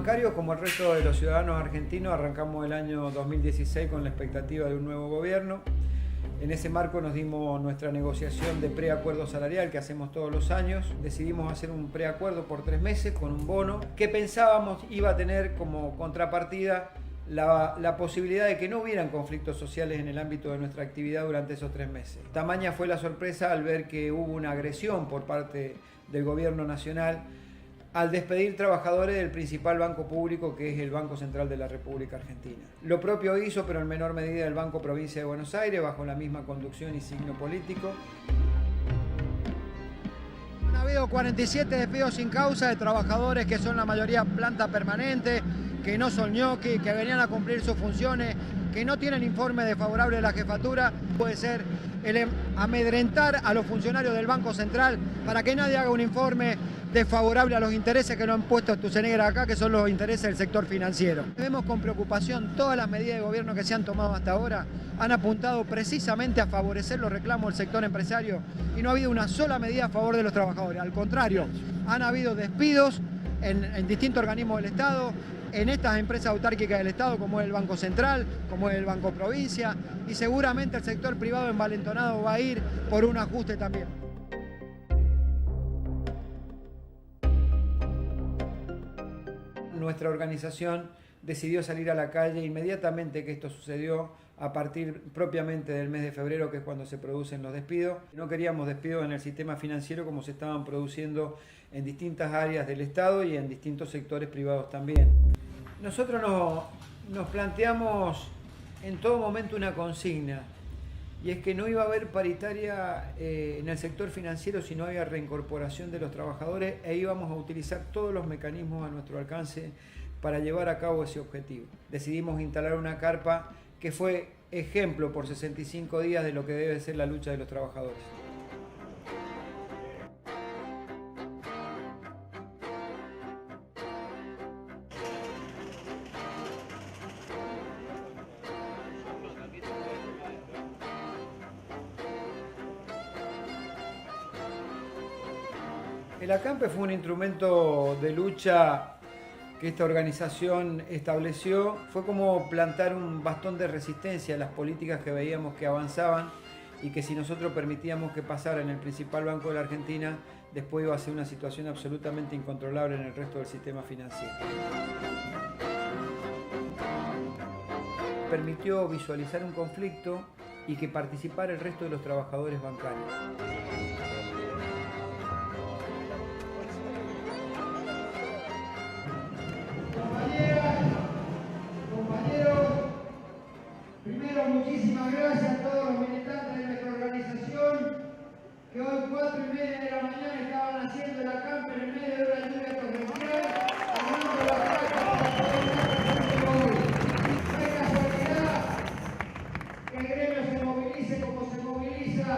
bancarios, como el resto de los ciudadanos argentinos, arrancamos el año 2016 con la expectativa de un nuevo gobierno. En ese marco nos dimos nuestra negociación de preacuerdo salarial que hacemos todos los años. Decidimos hacer un preacuerdo por 3 meses con un bono que pensábamos iba a tener como contrapartida la posibilidad de que no hubieran conflictos sociales en el ámbito de nuestra actividad durante esos 3 meses. Tamaña fue la sorpresa al ver que hubo una agresión por parte del gobierno nacional al despedir trabajadores del principal banco público, que es el Banco Central de la República Argentina. Lo propio hizo, pero en menor medida, el Banco Provincia de Buenos Aires, bajo la misma conducción y signo político. Han habido 47 despidos sin causa de trabajadores que son la mayoría planta permanente, que no son ñoqui, que venían a cumplir sus funciones, que no tienen informe desfavorable de la jefatura. Puede ser el amedrentar a los funcionarios del Banco Central para que nadie haga un informe desfavorable a los intereses que nos han puesto Stuzenegger acá, que son los intereses del sector financiero. Vemos con preocupación todas las medidas de gobierno que se han tomado hasta ahora, han apuntado precisamente a favorecer los reclamos del sector empresario y no ha habido una sola medida a favor de los trabajadores. Al contrario, han habido despidos en distintos organismos del Estado, en estas empresas autárquicas del Estado, como es el Banco Central, como es el Banco Provincia, y seguramente el sector privado envalentonado va a ir por un ajuste también. Nuestra organización decidió salir a la calle inmediatamente que esto sucedió, a partir propiamente del mes de febrero, que es cuando se producen los despidos. No queríamos despidos en el sistema financiero como se estaban produciendo en distintas áreas del Estado y en distintos sectores privados también. Nosotros nos planteamos en todo momento una consigna, y es que no iba a haber paritaria en el sector financiero si no había reincorporación de los trabajadores, e íbamos a utilizar todos los mecanismos a nuestro alcance para llevar a cabo ese objetivo. Decidimos instalar una carpa que fue ejemplo por 65 días de lo que debe ser la lucha de los trabajadores. El acampe fue un instrumento de lucha que esta organización estableció. Fue como plantar un bastón de resistencia a las políticas que veíamos que avanzaban y que si nosotros permitíamos que pasara en el principal banco de la Argentina, después iba a ser una situación absolutamente incontrolable en el resto del sistema financiero. Permitió visualizar un conflicto y que participara el resto de los trabajadores bancarios. Muchísimas gracias a todos los militantes de nuestra organización que hoy 4:30 de la mañana estaban haciendo el acampe en el medio de una lluvia torrencial, armando la placa para poder hoy. No es casualidad que el gremio se movilice como se moviliza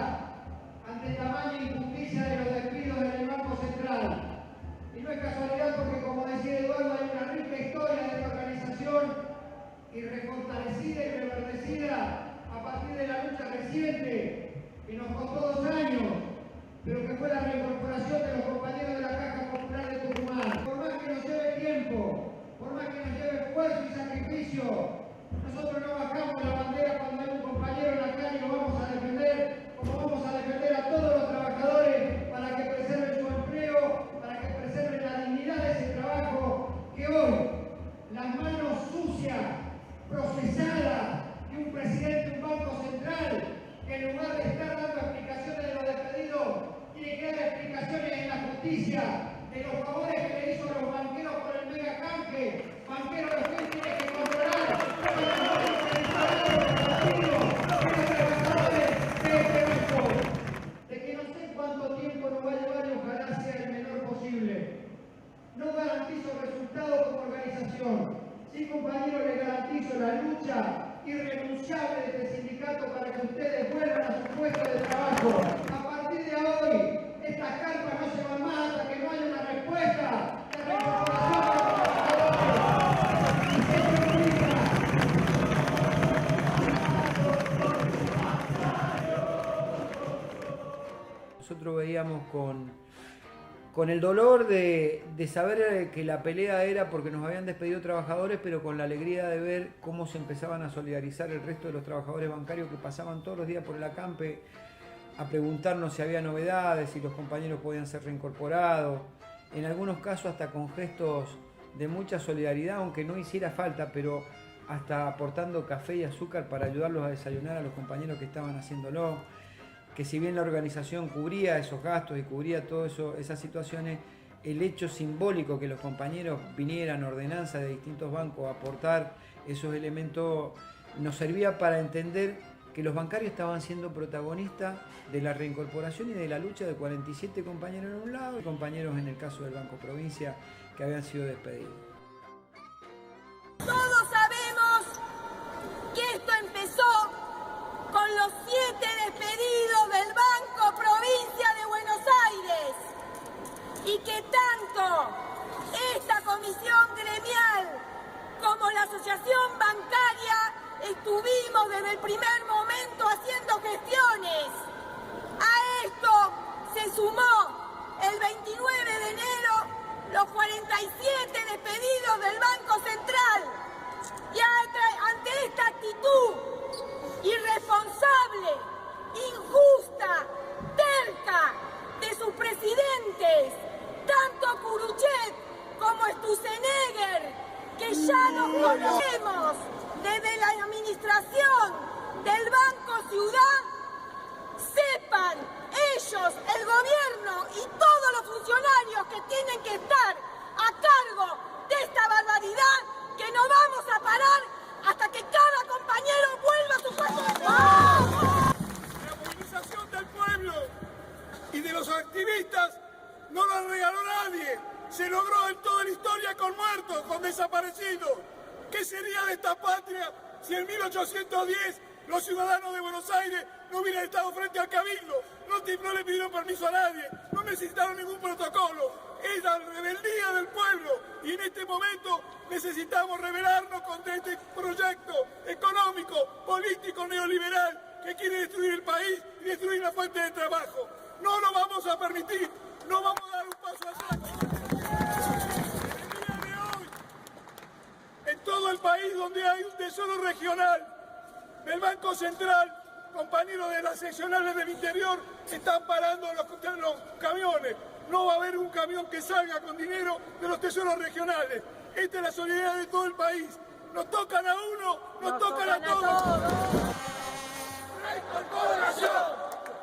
ante tamaño injusticia de los despidos en el Banco Central. Y no es casualidad porque, como decía Eduardo, hay una rica historia de esta organización y refortalecida y reverdecida a partir de la lucha reciente, que nos costó 2 años, pero que fue la reincorporación de los compañeros de la Caja Popular de Tucumán. Por más que nos lleve tiempo, por más que nos lleve esfuerzo y sacrificio, nosotros no bajamos la bandera cuando hay un compañero en la calle y lo vamos a defender, como vamos a defender a todos los trabajadores para que preserven su empleo, para que preserven la dignidad de ese trabajo que hoy las manos sucias, procesada de un presidente de un banco central que en lugar de estar dando explicaciones de los despedidos, tiene que dar explicaciones en la justicia de los favores que le hizo a los banqueros por el mega canje. Banquero de usted tiene que controlar de que no sé cuánto tiempo nos va a llevar y ojalá sea el menor posible. No garantizo resultados como organización. Sí, compañeros, les garantizo la lucha irrenunciable de este sindicato para que ustedes vuelvan a su puesto de trabajo. A partir de hoy, estas carpas no se van más hasta que no haya una respuesta de reincorporación de los Nosotros veíamos con el dolor de saber que la pelea era porque nos habían despedido trabajadores, pero con la alegría de ver cómo se empezaban a solidarizar el resto de los trabajadores bancarios que pasaban todos los días por el acampe a preguntarnos si había novedades, si los compañeros podían ser reincorporados, en algunos casos hasta con gestos de mucha solidaridad, aunque no hiciera falta, pero hasta aportando café y azúcar para ayudarlos a desayunar a los compañeros que estaban haciéndolo, que si bien la organización cubría esos gastos y cubría todas esas situaciones, el hecho simbólico que los compañeros vinieran, ordenanzas de distintos bancos, a aportar esos elementos, nos servía para entender que los bancarios estaban siendo protagonistas de la reincorporación y de la lucha de 47 compañeros en un lado y compañeros en el caso del Banco Provincia que habían sido despedidos. Todos sabemos que esto empezó con los 7 despedidos del Banco Provincia de Buenos Aires y que tanto esta comisión gremial como la asociación bancaria estuvimos desde el primer momento haciendo gestiones. A esto se sumó el 29 de enero los 47 despedidos del Banco Central. Y ante esta actitud irresponsable, injusta, terca de sus presidentes, tanto Kuruchet como Sturzenegger, que ya nos conocemos desde la administración del Banco Ciudad, sepan ellos, el gobierno y todos los funcionarios que tienen que estar a cargo de esta barbaridad, que no vamos a parar hasta que cada compañero vuelva a su puesto de trabajo. La movilización del pueblo y de los activistas no la regaló nadie. Se logró en toda la historia con muertos, con desaparecidos. ¿Qué sería de esta patria si en 1810 los ciudadanos de Buenos Aires no hubieran estado frente al Cabildo? No le pidieron permiso a nadie, no necesitaron ningún protocolo. Es la rebeldía del pueblo y en este momento necesitamos rebelarnos contra este proyecto económico, político, neoliberal que quiere destruir el país y destruir la fuente de trabajo. No lo vamos a permitir, no vamos a dar un paso atrás. El día de hoy, en todo el país donde hay un tesoro regional del Banco Central, compañeros de las seccionales del interior están parando los camiones. No va a haber un camión que salga con dinero de los tesoros regionales. Esta es la solidaridad de todo el país. Nos tocan a uno, nos tocan a todos. ¡Reincorporación!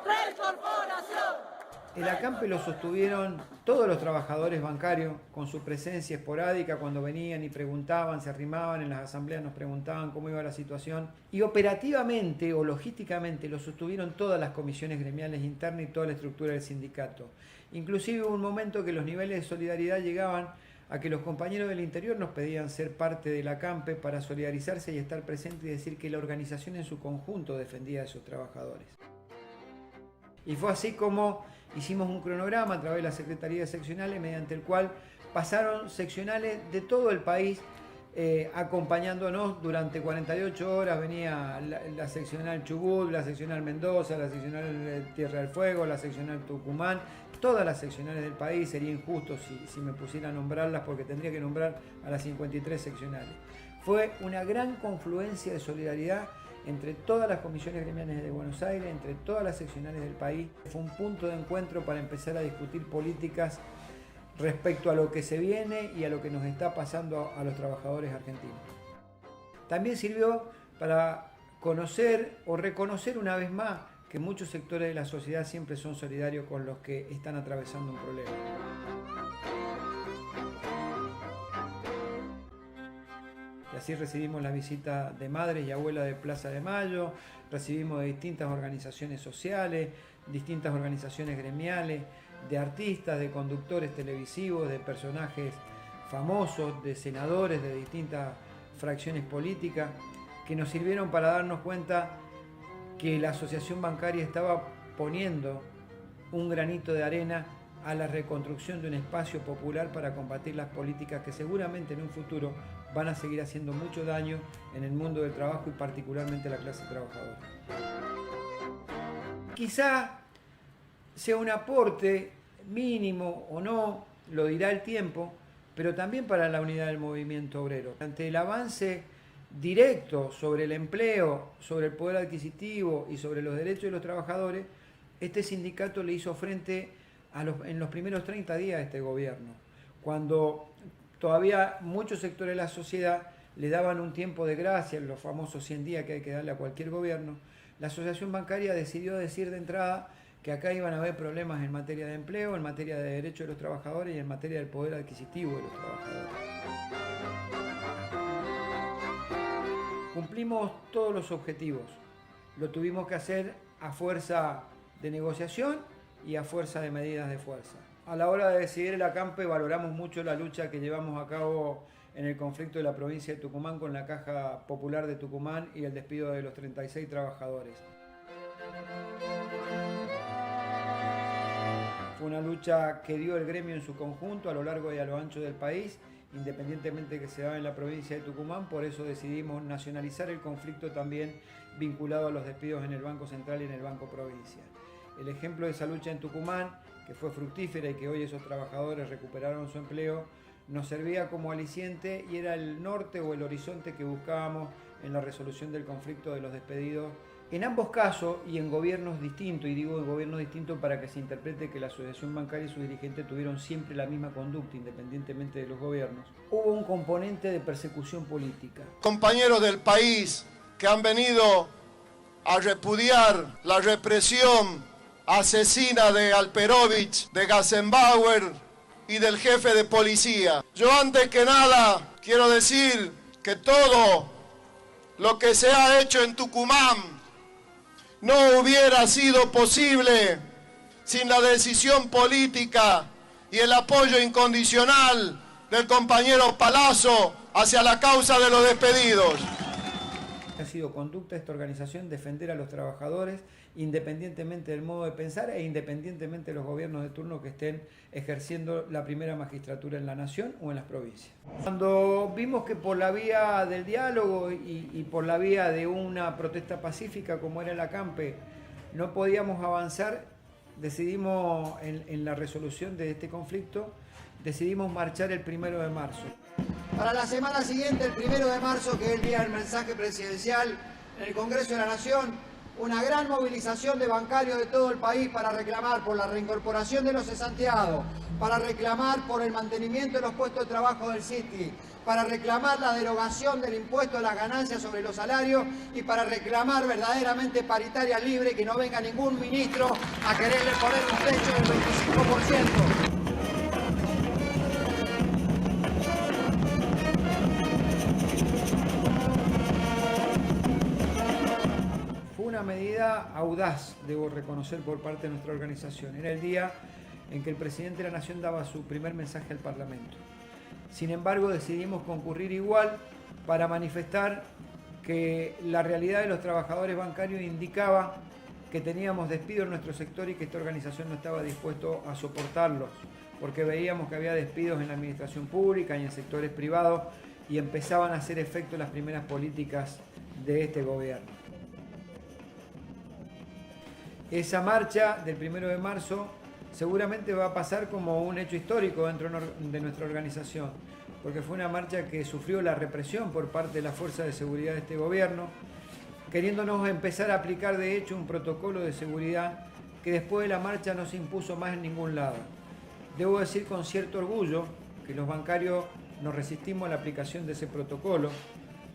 ¡Reincorporación! El acampe lo sostuvieron todos los trabajadores bancarios con su presencia esporádica cuando venían y preguntaban, se arrimaban en las asambleas, nos preguntaban cómo iba la situación. Y operativamente o logísticamente lo sostuvieron todas las comisiones gremiales internas y toda la estructura del sindicato. Inclusive hubo un momento que los niveles de solidaridad llegaban a que los compañeros del interior nos pedían ser parte del acampe para solidarizarse y estar presentes y decir que la organización en su conjunto defendía a esos trabajadores. Y fue así como hicimos un cronograma a través de la Secretaría de Seccionales, mediante el cual pasaron seccionales de todo el país acompañándonos durante 48 horas. Venía la seccional Chubut, la seccional Mendoza, la seccional Tierra del Fuego, la seccional Tucumán, todas las seccionales del país. Sería injusto si me pusiera a nombrarlas porque tendría que nombrar a las 53 seccionales. Fue una gran confluencia de solidaridad entre todas las comisiones gremiales de Buenos Aires, entre todas las seccionales del país. Fue un punto de encuentro para empezar a discutir políticas respecto a lo que se viene y a lo que nos está pasando a los trabajadores argentinos. También sirvió para conocer o reconocer una vez más que muchos sectores de la sociedad siempre son solidarios con los que están atravesando un problema. Y así recibimos la visita de madres y abuelas de Plaza de Mayo, recibimos de distintas organizaciones sociales, distintas organizaciones gremiales, de artistas, de conductores televisivos, de personajes famosos, de senadores de distintas fracciones políticas, que nos sirvieron para darnos cuenta que la asociación bancaria estaba poniendo un granito de arena a la reconstrucción de un espacio popular para combatir las políticas que seguramente en un futuro van a seguir haciendo mucho daño en el mundo del trabajo y particularmente a la clase trabajadora. Quizá sea un aporte mínimo o no, lo dirá el tiempo, pero también para la unidad del movimiento obrero. Ante el avance directo sobre el empleo, sobre el poder adquisitivo y sobre los derechos de los trabajadores, este sindicato le hizo frente en los primeros 30 días de este gobierno, cuando todavía muchos sectores de la sociedad le daban un tiempo de gracia, los famosos 100 días que hay que darle a cualquier gobierno. La asociación bancaria decidió decir de entrada que acá iban a haber problemas en materia de empleo, en materia de derechos de los trabajadores y en materia del poder adquisitivo de los trabajadores. Cumplimos todos los objetivos. Lo tuvimos que hacer a fuerza de negociación y a fuerza de medidas de fuerza. A la hora de decidir el acampe valoramos mucho la lucha que llevamos a cabo en el conflicto de la provincia de Tucumán con la Caja Popular de Tucumán y el despido de los 36 trabajadores. Fue una lucha que dio el gremio en su conjunto a lo largo y a lo ancho del país, independientemente que se daba en la provincia de Tucumán, por eso decidimos nacionalizar el conflicto también vinculado a los despidos en el Banco Central y en el Banco Provincia. El ejemplo de esa lucha en Tucumán, que fue fructífera y que hoy esos trabajadores recuperaron su empleo, nos servía como aliciente y era el norte o el horizonte que buscábamos en la resolución del conflicto de los despedidos. En ambos casos y en gobiernos distintos, y digo en gobiernos distintos para que se interprete que la asociación bancaria y sus dirigentes tuvieron siempre la misma conducta independientemente de los gobiernos, hubo un componente de persecución política. Compañeros del país que han venido a repudiar la represión asesina de Alperovich, de Gassenbauer y del jefe de policía. Yo antes que nada quiero decir que todo lo que se ha hecho en Tucumán no hubiera sido posible sin la decisión política y el apoyo incondicional del compañero Palazzo hacia la causa de los despedidos. Ha sido conducta de esta organización defender a los trabajadores independientemente del modo de pensar e independientemente de los gobiernos de turno que estén ejerciendo la primera magistratura en la nación o en las provincias. Cuando vimos que por la vía del diálogo y por la vía de una protesta pacífica como era el acampe no podíamos avanzar, decidimos en la resolución de este conflicto, decidimos marchar el 1 de marzo. Para la semana siguiente, el 1 de marzo, que es el día del mensaje presidencial en el Congreso de la Nación, una gran movilización de bancarios de todo el país para reclamar por la reincorporación de los cesanteados, para reclamar por el mantenimiento de los puestos de trabajo del CITI, para reclamar la derogación del impuesto a las ganancias sobre los salarios y para reclamar verdaderamente paritarias libres, que no venga ningún ministro a quererle poner un techo del 25%. Una medida audaz, debo reconocer, por parte de nuestra organización. Era el día en que el presidente de la Nación daba su primer mensaje al Parlamento. Sin embargo, decidimos concurrir igual para manifestar que la realidad de los trabajadores bancarios indicaba que teníamos despidos en nuestro sector y que esta organización no estaba dispuesto a soportarlos, porque veíamos que había despidos en la administración pública y en sectores privados y empezaban a hacer efecto las primeras políticas de este gobierno. Esa marcha del 1 de marzo seguramente va a pasar como un hecho histórico dentro de nuestra organización, porque fue una marcha que sufrió la represión por parte de las fuerzas de seguridad de este gobierno, queriéndonos empezar a aplicar de hecho un protocolo de seguridad que después de la marcha no se impuso más en ningún lado. Debo decir con cierto orgullo que los bancarios nos resistimos a la aplicación de ese protocolo.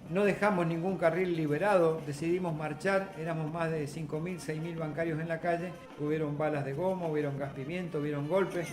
No dejamos ningún carril liberado, decidimos marchar, éramos más de 5.000, 6.000 bancarios en la calle, hubieron balas de goma, hubieron gas pimiento, hubieron golpes.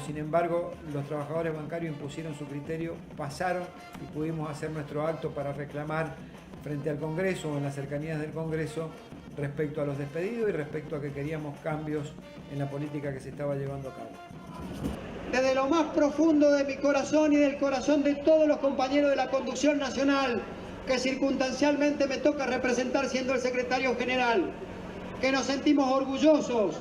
Sin embargo, los trabajadores bancarios impusieron su criterio, pasaron y pudimos hacer nuestro acto para reclamar frente al Congreso o en las cercanías del Congreso respecto a los despedidos y respecto a que queríamos cambios en la política que se estaba llevando a cabo. Desde lo más profundo de mi corazón y del corazón de todos los compañeros de la conducción nacional, que circunstancialmente me toca representar siendo el secretario general, que nos sentimos orgullosos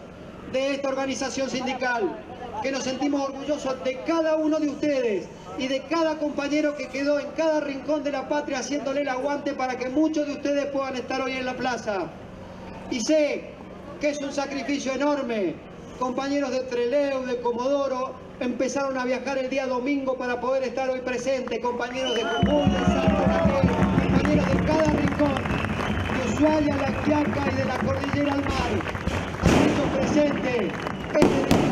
de esta organización sindical, que nos sentimos orgullosos de cada uno de ustedes y de cada compañero que quedó en cada rincón de la patria haciéndole el aguante para que muchos de ustedes puedan estar hoy en la plaza. Y sé que es un sacrificio enorme. Compañeros de Trelew, de Comodoro, empezaron a viajar el día domingo para poder estar hoy presentes. Compañeros de Jujuy, de Santo Raquel, compañeros de cada rincón, de Ushuaia, La Quiaca y de la Cordillera al Mar, han hecho presente este día.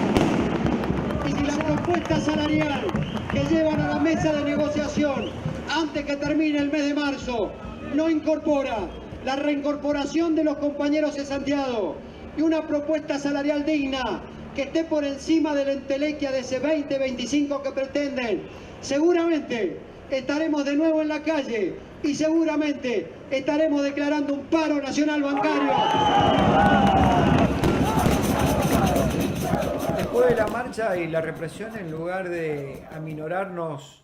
Y si la propuesta salarial que llevan a la mesa de negociación antes que termine el mes de marzo no incorpora la reincorporación de los compañeros cesanteados y una propuesta salarial digna que esté por encima de la entelequia de ese 20-25 que pretenden, seguramente estaremos de nuevo en la calle y seguramente estaremos declarando un paro nacional bancario. Después de la marcha y la represión, en lugar de aminorarnos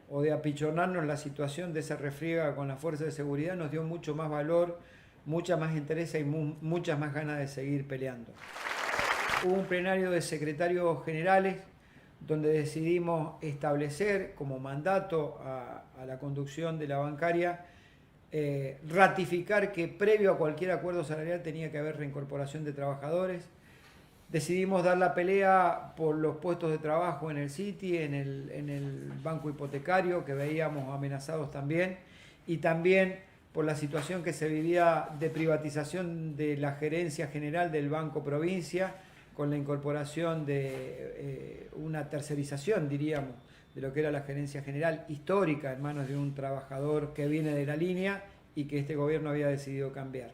o de apichonarnos la situación de esa refriega con las fuerzas de seguridad, nos dio mucho más valor, mucha más interés y muchas más ganas de seguir peleando. Hubo un plenario de secretarios generales donde decidimos establecer como mandato a la conducción de la bancaria ratificar que previo a cualquier acuerdo salarial tenía que haber reincorporación de trabajadores. Decidimos dar la pelea por los puestos de trabajo en el Citi, en el banco hipotecario, que veíamos amenazados también, y también por la situación que se vivía de privatización de la gerencia general del Banco Provincia, con la incorporación de una tercerización, diríamos, de lo que era la gerencia general histórica en manos de un trabajador que viene de la línea y que este gobierno había decidido cambiar.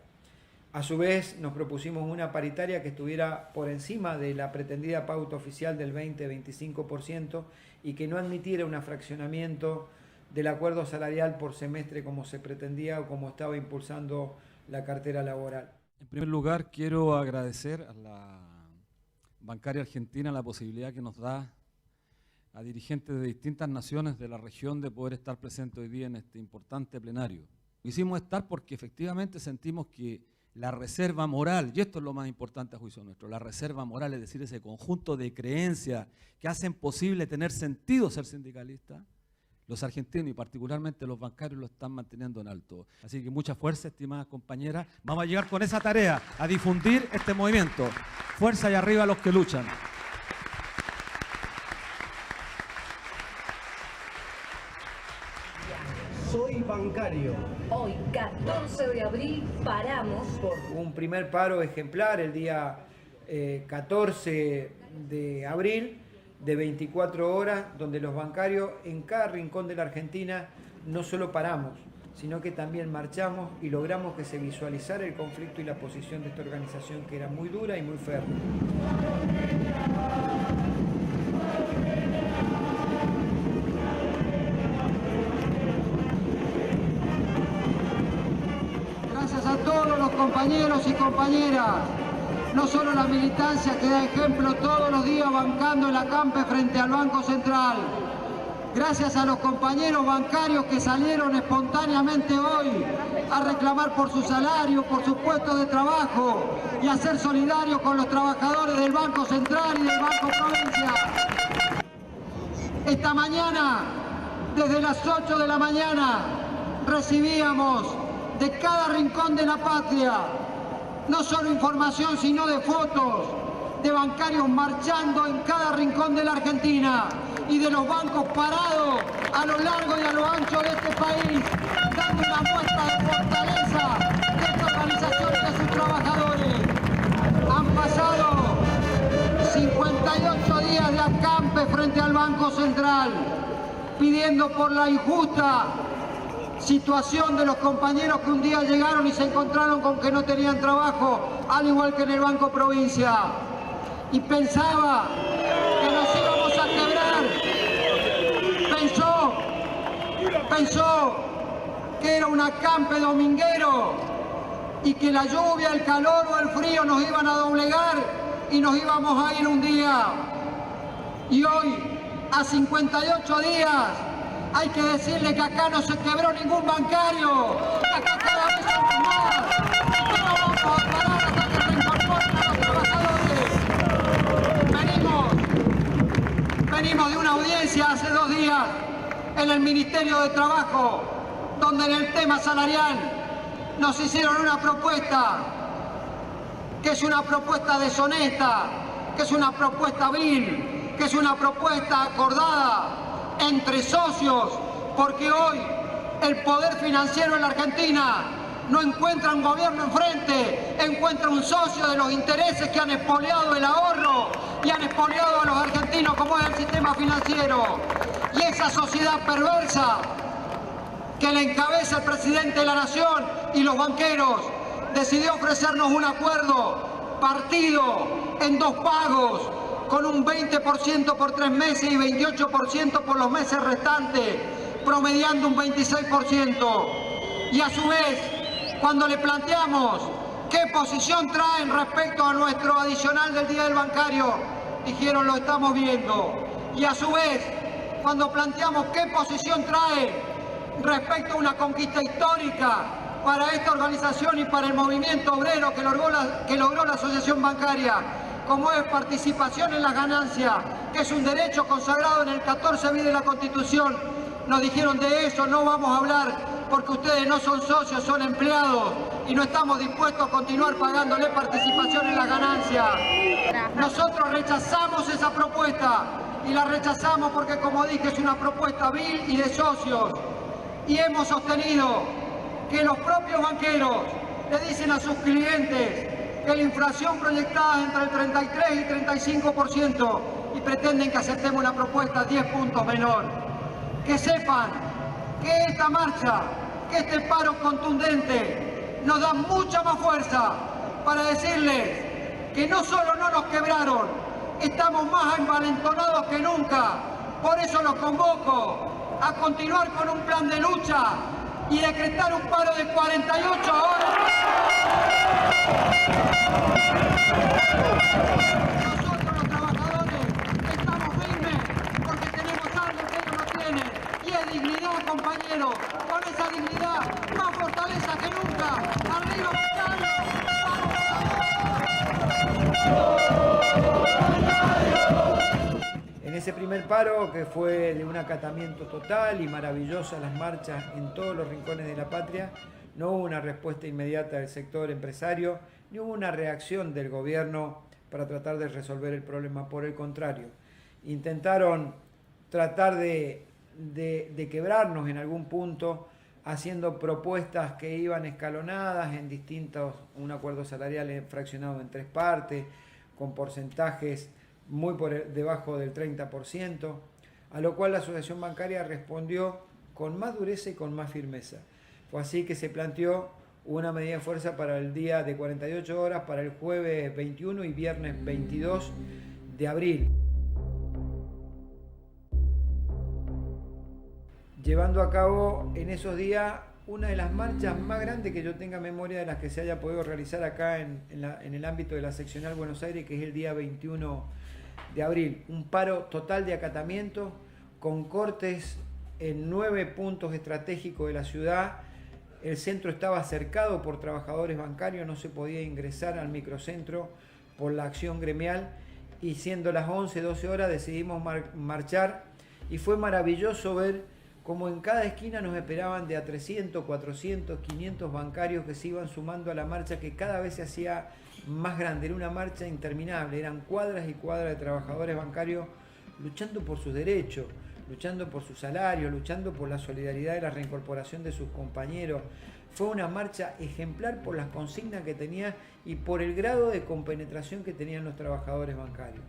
A su vez, nos propusimos una paritaria que estuviera por encima de la pretendida pauta oficial del 20-25% y que no admitiera un fraccionamiento del acuerdo salarial por semestre como se pretendía o como estaba impulsando la cartera laboral. En primer lugar, quiero agradecer a la Bancaria Argentina la posibilidad que nos da a dirigentes de distintas naciones de la región de poder estar presentes hoy día en este importante plenario. Quisimos estar porque efectivamente sentimos que la reserva moral, y esto es lo más importante a juicio nuestro, la reserva moral, es decir, ese conjunto de creencias que hacen posible tener sentido ser sindicalista, los argentinos y particularmente los bancarios lo están manteniendo en alto. Así que mucha fuerza, estimadas compañeras. Vamos a llegar con esa tarea, a difundir este movimiento. Fuerza y arriba a los que luchan. Soy bancario. Hoy, 14 de abril, paramos por Un primer paro ejemplar el día 14 de abril de 24 horas, donde los bancarios en cada rincón de la Argentina no solo paramos, sino que también marchamos y logramos que se visualizara el conflicto y la posición de esta organización, que era muy dura y muy férrea. Gracias a todos los compañeros y compañeras, no solo la militancia que da ejemplo todos los días bancando en la campe frente al Banco Central. Gracias a los compañeros bancarios que salieron espontáneamente hoy a reclamar por su salario, por sus puestos de trabajo y a ser solidarios con los trabajadores del Banco Central y del Banco Provincia. Esta mañana, desde las 8 de la mañana, recibíamos de cada rincón de la patria no solo información, sino de fotos de bancarios marchando en cada rincón de la Argentina y de los bancos parados a lo largo y a lo ancho de este país, dando una muestra de fortaleza de esta organización y de sus trabajadores. Han pasado 58 días de acampe frente al Banco Central, pidiendo por la injusta situación de los compañeros que un día llegaron y se encontraron con que no tenían trabajo, al igual que en el Banco Provincia. Y pensaba que nos íbamos a quebrar. Pensó que era un acampe dominguero y que la lluvia, el calor o el frío nos iban a doblegar y nos íbamos a ir un día. Y hoy, a 58 días, hay que decirle que acá no se quebró ningún bancario, acá cada vez somos más, no vamos a parar hasta que reincorporen a los trabajadores. Venimos de una audiencia hace 2 días en el Ministerio de Trabajo, donde en el tema salarial nos hicieron una propuesta que es una propuesta deshonesta, que es una propuesta vil, que es una propuesta acordada entre socios, porque hoy el poder financiero en la Argentina no encuentra un gobierno enfrente, encuentra un socio de los intereses que han expoliado el ahorro y han expoliado a los argentinos como es el sistema financiero. Y esa sociedad perversa que le encabeza el presidente de la Nación y los banqueros decidió ofrecernos un acuerdo partido en 2 pagos, con un 20% por 3 meses y 28% por los meses restantes, promediando un 26%. Y a su vez, cuando le planteamos qué posición traen respecto a nuestro adicional del Día del Bancario, dijeron lo estamos viendo. Y a su vez, cuando planteamos qué posición traen respecto a una conquista histórica para esta organización y para el movimiento obrero que logró la Asociación Bancaria, como es participación en las ganancias, que es un derecho consagrado en el 14 bis de la Constitución, nos dijeron de eso no vamos a hablar porque ustedes no son socios, son empleados y no estamos dispuestos a continuar pagándole participación en las ganancias. Nosotros rechazamos esa propuesta y la rechazamos porque, como dije, es una propuesta vil y de socios. Y hemos sostenido que los propios banqueros le dicen a sus clientes que la inflación proyectada es entre el 33 y 35% y pretenden que aceptemos una propuesta 10 puntos menor. Que sepan que esta marcha, que este paro contundente nos da mucha más fuerza para decirles que no solo no nos quebraron, estamos más envalentonados que nunca. Por eso los convoco a continuar con un plan de lucha y decretar un paro de 48 horas. Nosotros los trabajadores estamos firmes porque tenemos algo que ellos no tienen y es dignidad, compañeros. Con esa dignidad, más fortaleza que nunca. ¡Arriba, Bancario! En ese primer paro, que fue de un acatamiento total y maravilloso a las marchas en todos los rincones de la patria, no hubo una respuesta inmediata del sector empresario, ni hubo una reacción del gobierno para tratar de resolver el problema. Por el contrario, intentaron tratar de quebrarnos en algún punto, haciendo propuestas que iban escalonadas en distintos, un acuerdo salarial fraccionado en 3 partes, con porcentajes muy debajo del 30%, a lo cual la Asociación Bancaria respondió con más dureza y con más firmeza. Fue así que se planteó una medida de fuerza para el día de 48 horas, para el jueves 21 y viernes 22 de abril. Llevando a cabo en esos días una de las marchas más grandes que yo tenga memoria de las que se haya podido realizar acá en el ámbito de la seccional Buenos Aires, que es el día 21 de abril. Un paro total de acatamiento con cortes en 9 puntos estratégicos de la ciudad. El centro estaba cercado por trabajadores bancarios, no se podía ingresar al microcentro por la acción gremial y siendo las 11, 12 horas decidimos marchar y fue maravilloso ver cómo en cada esquina nos esperaban de a 300, 400, 500 bancarios que se iban sumando a la marcha, que cada vez se hacía más grande. Era una marcha interminable, eran cuadras y cuadras de trabajadores bancarios luchando por sus derechos, luchando por su salario, luchando por la solidaridad y la reincorporación de sus compañeros. Fue una marcha ejemplar por las consignas que tenía y por el grado de compenetración que tenían los trabajadores bancarios.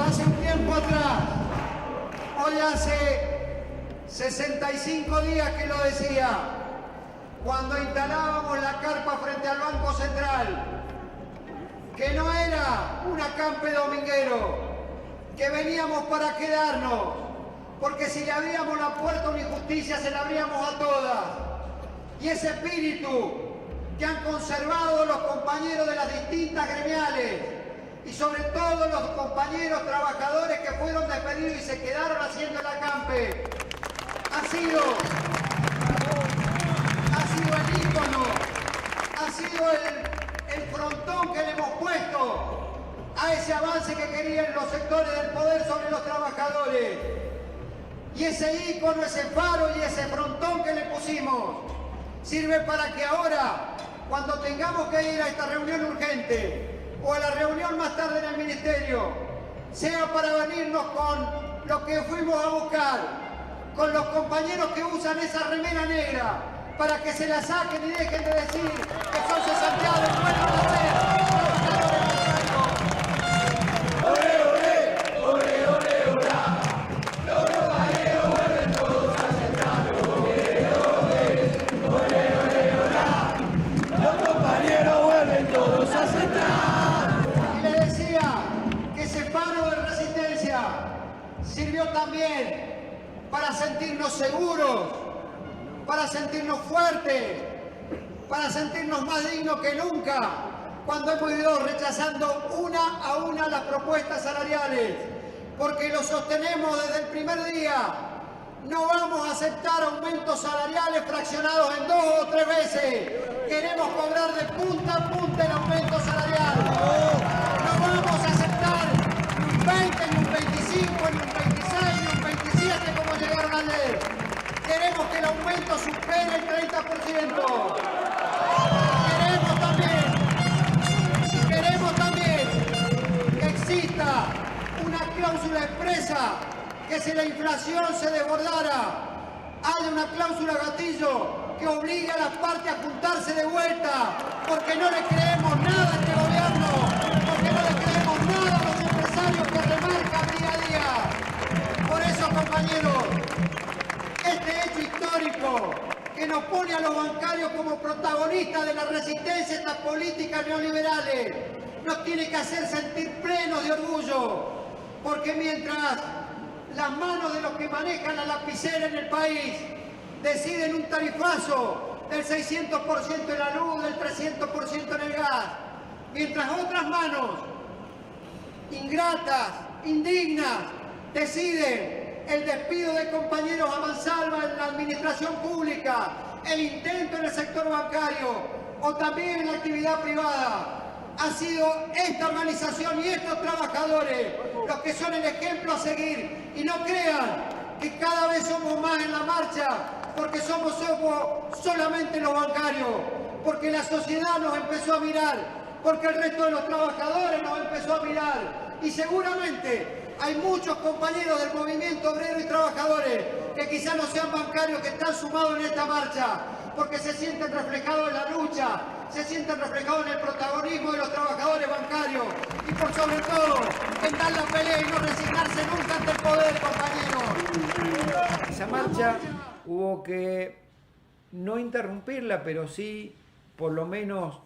Hace un tiempo atrás, hoy hace 65 días que lo decía, cuando instalábamos la carpa frente al Banco Central, que no era un acampe dominguero, que veníamos para quedarnos, porque si le abríamos la puerta a una injusticia se la abríamos a todas. Y ese espíritu que han conservado los compañeros de las distintas gremiales y sobre todo los compañeros trabajadores que fueron despedidos y se quedaron haciendo el acampe, ha sido el ícono, ha sido el frontón que le hemos puesto a ese avance que querían los sectores del poder sobre los trabajadores. Y ese ícono, ese faro y ese frontón que le pusimos sirve para que ahora, cuando tengamos que ir a esta reunión urgente o a la reunión más tarde en el ministerio, sea para venirnos con lo que fuimos a buscar, con los compañeros que usan esa remera negra, para que se la saquen y dejen de decir que son cesanteados y vuelvan a ser trabajadores bancarios. ¡Olé, olé! ¡Olé, olé, olá! Los compañeros vuelven todos a centrarnos. ¡Olé, olé! ¡Olé, olé, olá! Los compañeros vuelven todos a centrar. Y le decía que ese faro de resistencia sirvió también para sentirnos seguros, para sentirnos fuertes, para sentirnos más dignos que nunca, cuando hemos ido rechazando una a una las propuestas salariales, porque lo sostenemos desde el primer día. No vamos a aceptar aumentos salariales fraccionados en 2 o 3 veces. Queremos cobrar de punta a punta el aumento salarial. No vamos a aceptar ni un 20, ni un 25, ni un 26, ni un 27 como llegaron ayer. Queremos que el aumento supere el 30%. Queremos también que exista una cláusula expresa que si la inflación se desbordara, haya una cláusula gatillo que obligue a las partes a juntarse de vuelta, porque no le creemos nada a este gobierno, porque no le creemos nada a los empresarios que remarcan día a día. Por eso, compañeros, este hecho histórico que nos pone a los bancarios como protagonistas de la resistencia a estas políticas neoliberales nos tiene que hacer sentir plenos de orgullo, porque mientras las manos de los que manejan la lapicera en el país deciden un tarifazo del 600% en la luz, del 300% en el gas, mientras otras manos ingratas, indignas, deciden el despido de compañeros a mansalva en la administración pública, el intento en el sector bancario o también en la actividad privada, ha sido esta organización y estos trabajadores los que son el ejemplo a seguir. Y no crean que cada vez somos más en la marcha porque somos solamente los bancarios, porque la sociedad nos empezó a mirar, porque el resto de los trabajadores nos empezó a mirar. Y seguramente hay muchos compañeros del movimiento obrero y trabajadores que quizás no sean bancarios, que están sumados en esta marcha, porque se sienten reflejados en la lucha, se sienten reflejados en el protagonismo de los trabajadores bancarios y por sobre todo en dar la pelea y no resignarse nunca ante el poder, compañeros. Esa marcha hubo que no interrumpirla, pero sí, por lo menos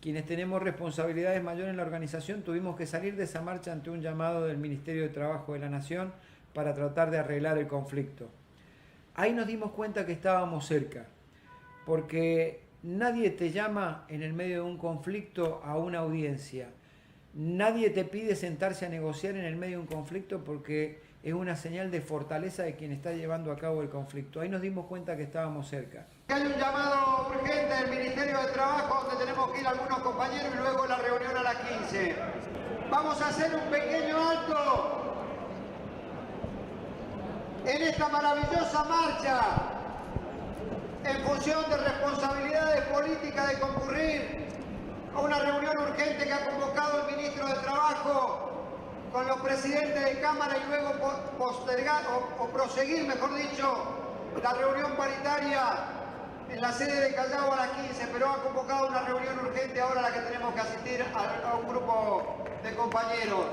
quienes tenemos responsabilidades mayores en la organización, tuvimos que salir de esa marcha ante un llamado del Ministerio de Trabajo de la Nación para tratar de arreglar el conflicto. Ahí nos dimos cuenta que estábamos cerca, porque nadie te llama en el medio de un conflicto a una audiencia. Nadie te pide sentarse a negociar en el medio de un conflicto porque es una señal de fortaleza de quien está llevando a cabo el conflicto. Ahí nos dimos cuenta que estábamos cerca. Hay un llamado urgente del Ministerio de Trabajo donde tenemos que ir algunos compañeros y luego la reunión a las 15. Vamos a hacer un pequeño alto en esta maravillosa marcha en función de responsabilidades políticas de concurrir a una reunión urgente que ha convocado el Ministro de Trabajo con los presidentes de Cámara y luego postergar o proseguir, mejor dicho, la reunión paritaria en la sede de Callao a las 15, pero ha convocado una reunión urgente ahora a la que tenemos que asistir a un grupo de compañeros.